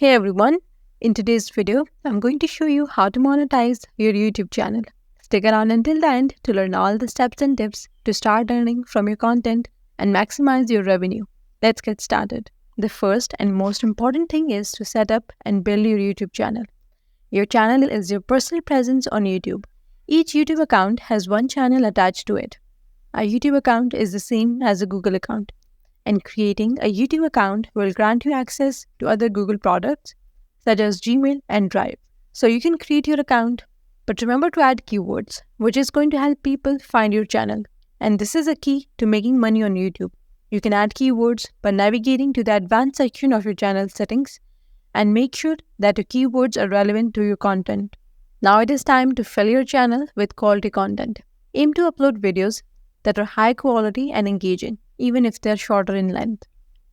Hey everyone, in today's video, I'm going to show you how to monetize your YouTube channel. Stick around until the end to learn all the steps and tips to start earning from your content and maximize your revenue. Let's get started. The first and most important thing is to set up and build your YouTube channel. Your channel is your personal presence on YouTube. Each YouTube account has one channel attached to it. A YouTube account is the same as a Google account, and creating a YouTube account will grant you access to other Google products such as Gmail and Drive. So you can create your account, but remember to add keywords, which is going to help people find your channel. And this is a key to making money on YouTube. You can add keywords by navigating to the advanced section of your channel settings and make sure that your keywords are relevant to your content. Now it is time to fill your channel with quality content. Aim to upload videos that are high quality and engaging, even if they're shorter in length.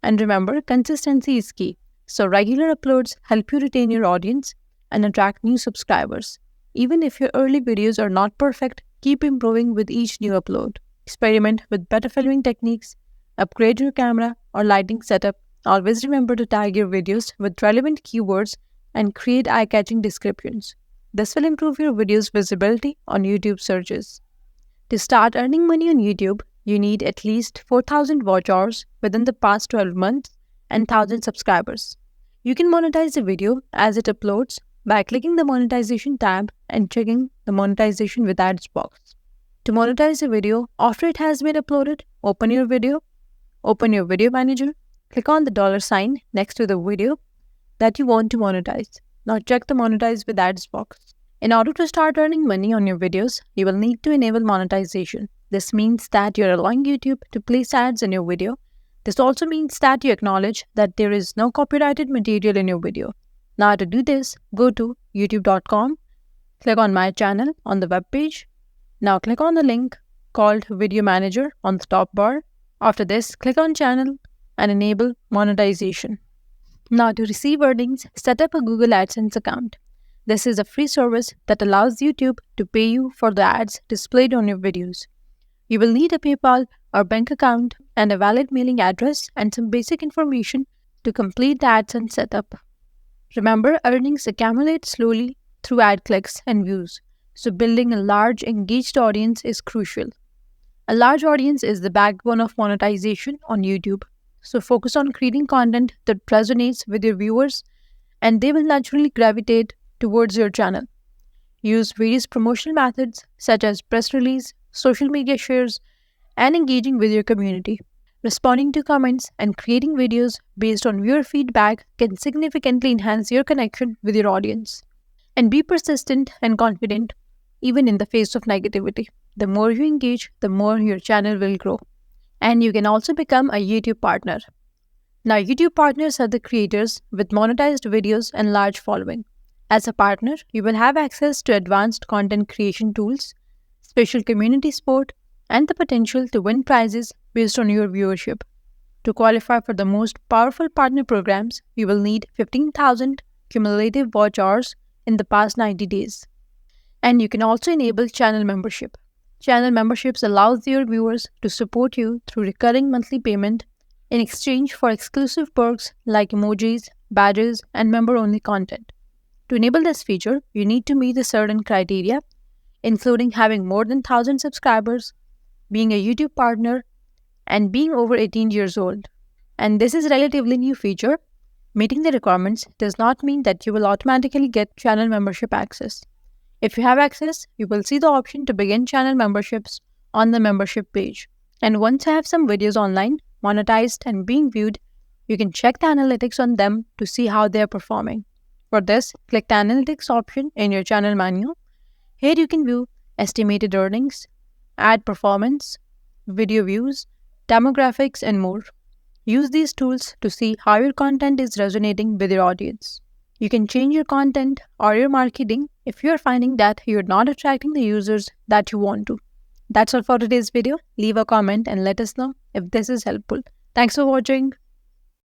And remember, consistency is key. So regular uploads help you retain your audience and attract new subscribers. Even if your early videos are not perfect, keep improving with each new upload. Experiment with better filming techniques, upgrade your camera or lighting setup. Always remember to tag your videos with relevant keywords and create eye-catching descriptions. This will improve your video's visibility on YouTube searches. To start earning money on YouTube, you need at least 4,000 watch hours within the past 12 months and 1,000 subscribers. You can monetize a video as it uploads by clicking the monetization tab and checking the monetization with ads box. To monetize a video after it has been uploaded, open your video manager, click on the $sign next to the video that you want to monetize. Now check the monetize with ads box. In order to start earning money on your videos, you will need to enable monetization. This means that you're allowing YouTube to place ads in your video. This also means that you acknowledge that there is no copyrighted material in your video. Now to do this, go to youtube.com, click on My Channel on the web page. Now click on the link called Video Manager on the top bar. After this, click on Channel and enable monetization. Now to receive earnings, set up a Google AdSense account. This is a free service that allows YouTube to pay you for the ads displayed on your videos. You will need a PayPal or bank account and a valid mailing address and some basic information to complete the AdSense setup. Remember, earnings accumulate slowly through ad clicks and views, so building a large engaged audience is crucial. A large audience is the backbone of monetization on YouTube, so focus on creating content that resonates with your viewers and they will naturally gravitate towards your channel. Use various promotional methods such as press release, social media shares, and engaging with your community. Responding to comments and creating videos based on viewer feedback can significantly enhance your connection with your audience. And be persistent and confident, even in the face of negativity. The more you engage, the more your channel will grow. And you can also become a YouTube partner. Now, YouTube partners are the creators with monetized videos and large following. As a partner, you will have access to advanced content creation tools, special community support, and the potential to win prizes based on your viewership. To qualify for the most powerful partner programs, you will need 15,000 cumulative watch hours in the past 90 days. And you can also enable channel membership. Channel memberships allows your viewers to support you through recurring monthly payment in exchange for exclusive perks like emojis, badges, and member-only content. To enable this feature, you need to meet a certain criteria, including having more than 1,000 subscribers, being a YouTube partner, and being over 18 years old. And this is a relatively new feature. Meeting the requirements does not mean that you will automatically get channel membership access. If you have access, you will see the option to begin channel memberships on the membership page. And once you have some videos online, monetized and being viewed, you can check the analytics on them to see how they are performing. For this, click the Analytics option in your channel menu. Here you can view estimated earnings, ad performance, video views, demographics, and more. Use these tools to see how your content is resonating with your audience. You can change your content or your marketing if you are finding that you are not attracting the users that you want to. That's all for today's video. Leave a comment and let us know if this is helpful. Thanks for watching.